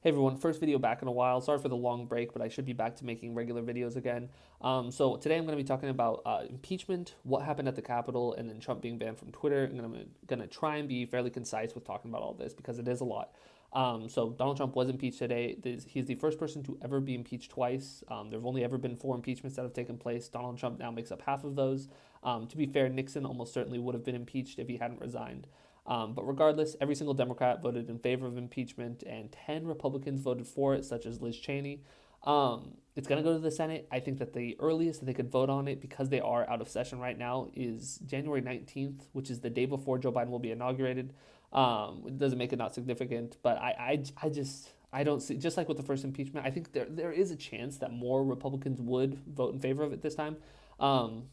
Hey everyone, first video back in a while. Sorry for the long break, but I should be back to making regular videos again. So today I'm going to be talking about impeachment, what happened at the Capitol, and then Trump being banned from Twitter. And I'm going to try and be fairly concise with talking about all this because it is a lot. So Donald Trump was impeached today. He's the first person to ever be impeached twice. There have only ever been 4 impeachments that have taken place. Donald Trump now makes up half of those. To be fair, Nixon almost certainly would have been impeached if he hadn't resigned. But regardless, every single Democrat voted in favor of impeachment, and 10 Republicans voted for it, such as Liz Cheney. It's going to go to the Senate. I think that the earliest that they could vote on it, because they are out of session right now, is January 19th, which is the day before Joe Biden will be inaugurated. It doesn't make it not significant, but I don't see, just like with the first impeachment, I think there is a chance that more Republicans would vote in favor of it this time. Um,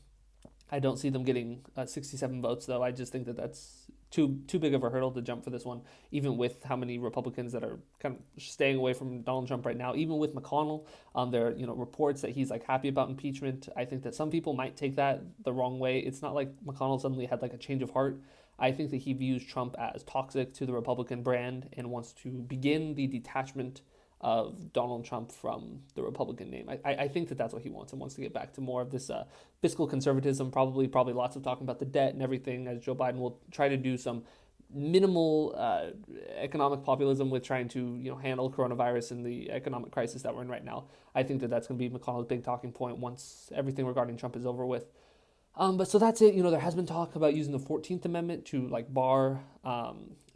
I don't see them getting 67 votes, though. I just think that that's too big of a hurdle to jump for this one, even with how many Republicans that are kind of staying away from Donald Trump right now. Even with McConnell, there are reports that he's like happy about impeachment. I think that some people might take that the wrong way. It's not like McConnell suddenly had like a change of heart. I think that he views Trump as toxic to the Republican brand and wants to begin the detachment of Donald Trump from the Republican name. I think that that's what he wants and wants to get back to more of this fiscal conservatism, probably lots of talking about the debt and everything, as Joe Biden will try to do some minimal economic populism with trying to handle coronavirus and the economic crisis that we're in right now. I think that that's going to be McConnell's big talking point once everything regarding Trump is over with. But so that's it. There has been talk about using the 14th Amendment to like bar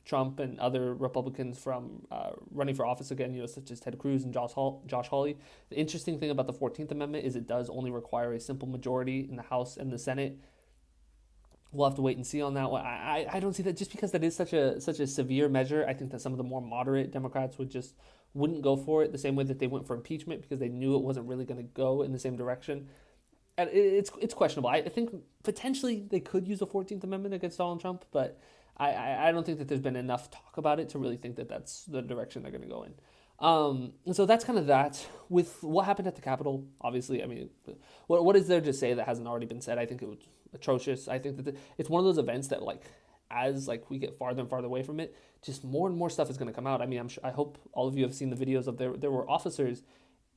Trump and other Republicans from running for office again, such as Ted Cruz and Josh Hawley. The interesting thing about the 14th Amendment is it does only require a simple majority in the House and the Senate. We'll have to wait and see on that one. I don't see that, just because that is such a severe measure. I think that some of the more moderate Democrats wouldn't go for it the same way that they went for impeachment, because they knew it wasn't really going to go in the same direction. And it's questionable. I think potentially they could use the 14th Amendment against Donald Trump, but I don't think that there's been enough talk about it to really think that that's the direction they're going to go in. And so that's kind of that. With what happened at the Capitol, obviously, I mean, what is there to say that hasn't already been said? I think it was atrocious. I think that it's one of those events that, like, as like we get farther and farther away from it, just more and more stuff is going to come out. I mean, I hope all of you have seen the videos of there were officers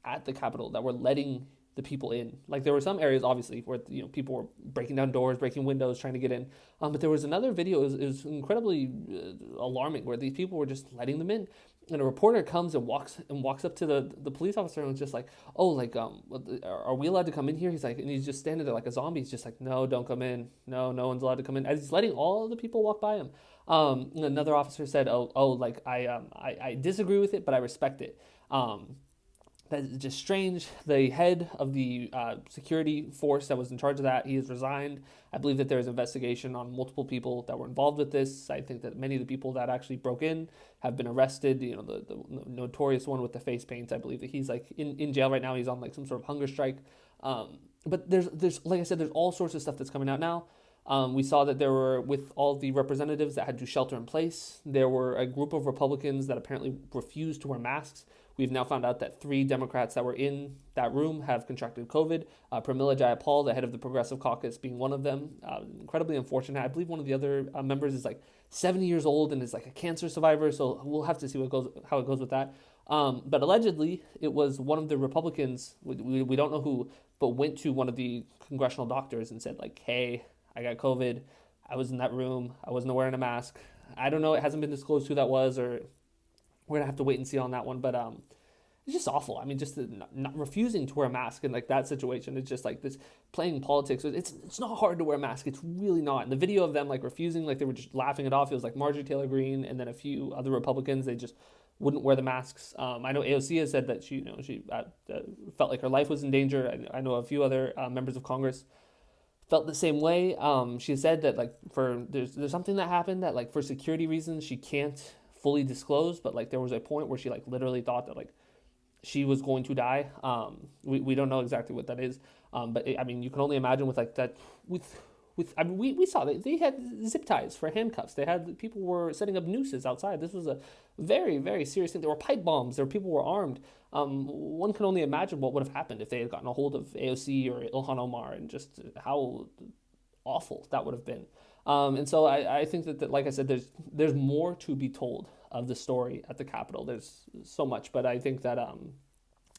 at the Capitol that were letting the people in. Like, there were some areas obviously where people were breaking down doors, breaking windows, trying to get in. But there was another video. It was incredibly alarming, where these people were just letting them in. And a reporter comes and walks up to the police officer and was just like, "Oh, like, are we allowed to come in here?" He's like, and he's just standing there like a zombie. He's just like, "No, don't come in. No one's allowed to come in." As he's letting all the people walk by him. Another officer said, "Oh, like, I disagree with it, but I respect it." That is just strange. The head of the security force that was in charge of that, he has resigned. I believe that there is investigation on multiple people that were involved with this. I think that many of the people that actually broke in have been arrested. The notorious one with the face paint, I believe that he's like in jail right now. He's on like some sort of hunger strike. But there's like I said, there's all sorts of stuff that's coming out now. We saw that there were, with all the representatives that had to shelter in place, there were a group of Republicans that apparently refused to wear masks. We've now found out that 3 Democrats that were in that room have contracted COVID. Pramila Jayapal, the head of the Progressive Caucus, being one of them. Incredibly unfortunate. I believe one of the other members is like 70 years old and is like a cancer survivor. So we'll have to see how it goes with that. But allegedly, it was one of the Republicans. We don't know who, but went to one of the congressional doctors and said like, "Hey, I got COVID. I was in that room. I wasn't wearing a mask." I don't know. It hasn't been disclosed who that was, or we're gonna have to wait and see on that one. But it's just awful. I mean, just not refusing to wear a mask in like that situation. It's just like this playing politics. It's not hard to wear a mask. It's really not. And the video of them like refusing, like they were just laughing it off. It was like Marjorie Taylor Greene and then a few other Republicans. They just wouldn't wear the masks. I know AOC has said that she felt like her life was in danger. I know a few other members of Congress felt the same way. She said that like there's something that happened that like for security reasons she can't fully disclose, but like there was a point where she like literally thought that like she was going to die. We don't know exactly what that is, but I mean you can only imagine with like that with I mean we saw that they had zip ties for handcuffs. They had people were setting up nooses outside. This was a very very serious thing. There were pipe bombs. There were people were armed. One can only imagine what would have happened if they had gotten a hold of AOC or Ilhan Omar, and just how awful that would have been. And so I think that like I said, there's more to be told of the story at the Capitol. There's so much, but I think that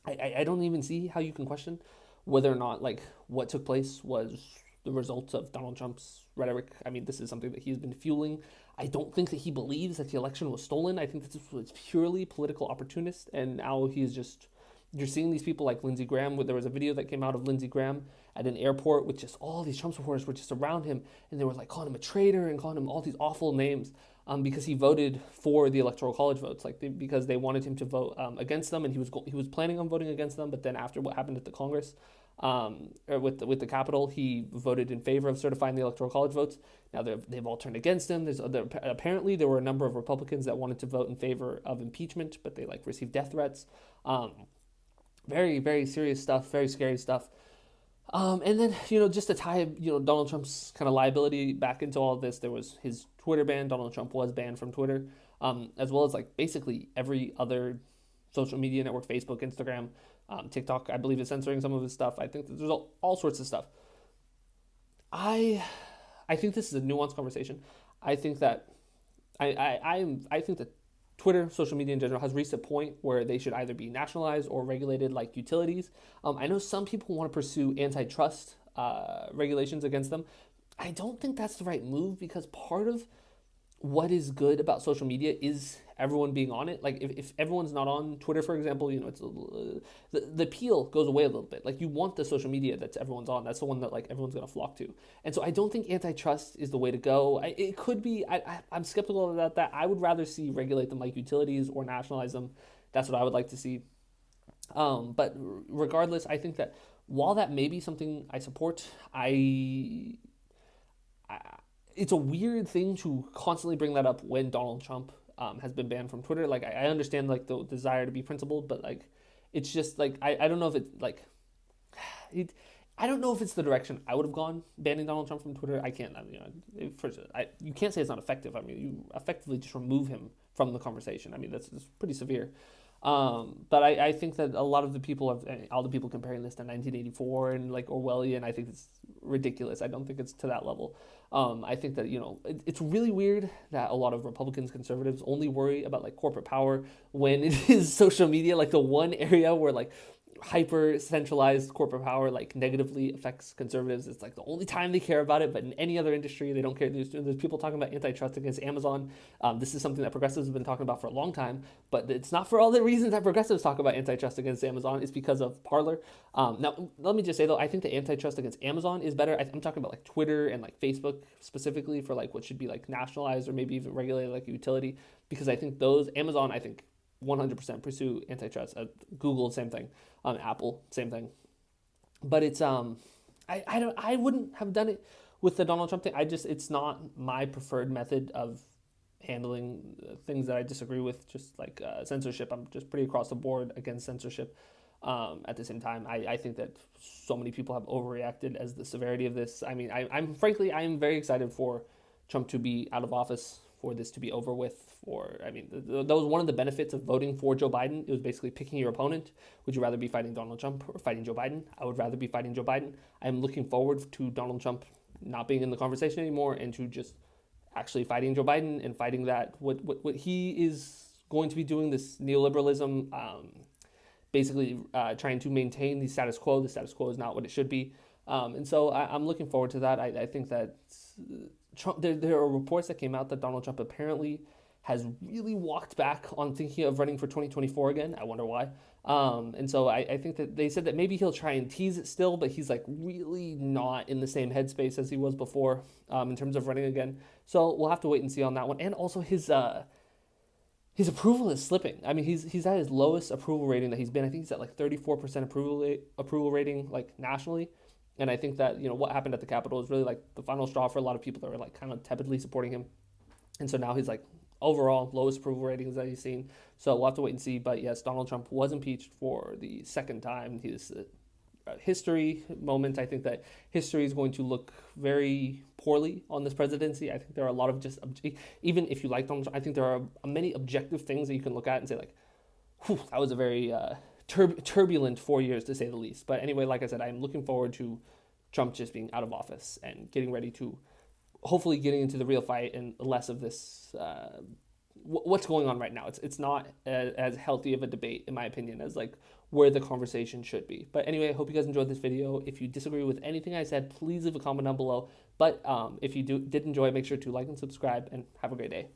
I don't even see how you can question whether or not like what took place was the result of Donald Trump's rhetoric. I mean, this is something that he's been fueling. I don't think that he believes that the election was stolen. I think that this was purely political opportunist, and now he's just you're seeing these people like Lindsey Graham. There was a video that came out of Lindsey Graham at an airport with just all these Trump supporters were just around him, and they were like calling him a traitor and calling him all these awful names because he voted for the electoral college votes, because they wanted him to vote against them, and he was planning on voting against them. But then after what happened at the Congress, or with the Capitol, he voted in favor of certifying the electoral college votes. Now they've all turned against him. Apparently there were a number of Republicans that wanted to vote in favor of impeachment, but they like received death threats. Very, very serious stuff, very scary stuff. And then, just to tie, Donald Trump's kind of liability back into all of this, there was his Twitter ban. Donald Trump was banned from Twitter, as well as like basically every other social media network, Facebook, Instagram, TikTok, I believe is censoring some of his stuff. I think that there's all sorts of stuff. I think this is a nuanced conversation. I think that I think that Twitter, social media in general, has reached a point where they should either be nationalized or regulated like utilities. I know some people want to pursue antitrust regulations against them. I don't think that's the right move, because part of what is good about social media is everyone being on it. Like if everyone's not on Twitter, for example, it's the appeal goes away a little bit. Like you want the social media that everyone's on. That's the one that like everyone's gonna flock to. And so I don't think antitrust is the way to go. It could be. I'm skeptical about that. I would rather see regulate them like utilities or nationalize them. That's what I would like to see. But regardless, I think that while that may be something I support, it's a weird thing to constantly bring that up when Donald Trump has been banned from Twitter. Like I understand like the desire to be principled, but like it's just like I don't know if it's like I don't know if it's the direction I would have gone, banning Donald Trump from Twitter. I can't. You can't say it's not effective. I mean, you effectively just remove him from the conversation. I mean, that's pretty severe. But I think that a lot of the people all the people comparing this to 1984 and like Orwellian, I think it's ridiculous. I don't think it's to that level. I think that, it's really weird that a lot of Republicans, conservatives only worry about like corporate power when it is social media, like the one area where like hyper centralized corporate power like negatively affects conservatives. It's like the only time they care about it, but in any other industry they don't care. There's people talking about antitrust against Amazon. This is something that progressives have been talking about for a long time, but it's not for all the reasons that progressives talk about antitrust against Amazon. It's because of Parler. Now let me just say though, I think the antitrust against Amazon is better. I'm talking about like Twitter and like Facebook specifically for like what should be like nationalized or maybe even regulated like a utility, because I think Amazon, I think 100% pursue antitrust. Google, same thing. Apple, same thing. But it's I wouldn't have done it with the Donald Trump thing. It's not my preferred method of handling things that I disagree with. Just like censorship, I'm just pretty across the board against censorship. At the same time, I think that so many people have overreacted as the severity of this. I mean, I'm very excited for Trump to be out of office, for this to be over with. That was one of the benefits of voting for Joe Biden. It was basically picking your opponent. Would you rather be fighting Donald Trump or fighting Joe Biden? I would rather be fighting Joe Biden. I'm looking forward to Donald Trump not being in the conversation anymore and to just actually fighting Joe Biden and fighting that what he is going to be doing, this neoliberalism, basically trying to maintain the status quo. The status quo is not what it should be. And so I'm looking forward to that. I think that Trump, there are reports that came out that Donald Trump apparently has really walked back on thinking of running for 2024 again. I wonder why. And so I think that they said that maybe he'll try and tease it still, but he's like really not in the same headspace as he was before in terms of running again. So we'll have to wait and see on that one. And also his approval is slipping. I mean, he's at his lowest approval rating that he's been. I think he's at like 34% approval rating like nationally. And I think that, what happened at the Capitol is really like the final straw for a lot of people that were like kind of tepidly supporting him. And so now he's like overall lowest approval ratings that he's seen. So we'll have to wait and see. But yes, Donald Trump was impeached for the second time. He's a history moment. I think that history is going to look very poorly on this presidency. I think there are a lot of even if you like Donald Trump, I think there are many objective things that you can look at and say like, that was a very turbulent 4 years to say the least. But anyway, like I said, I'm looking forward to Trump just being out of office and getting ready to hopefully getting into the real fight and less of this what's going on right now. It's not as healthy of a debate, in my opinion, as like where the conversation should be. But anyway, I hope you guys enjoyed this video. If you disagree with anything I said, please leave a comment down below. But if you did enjoy, make sure to like and subscribe, and have a great day.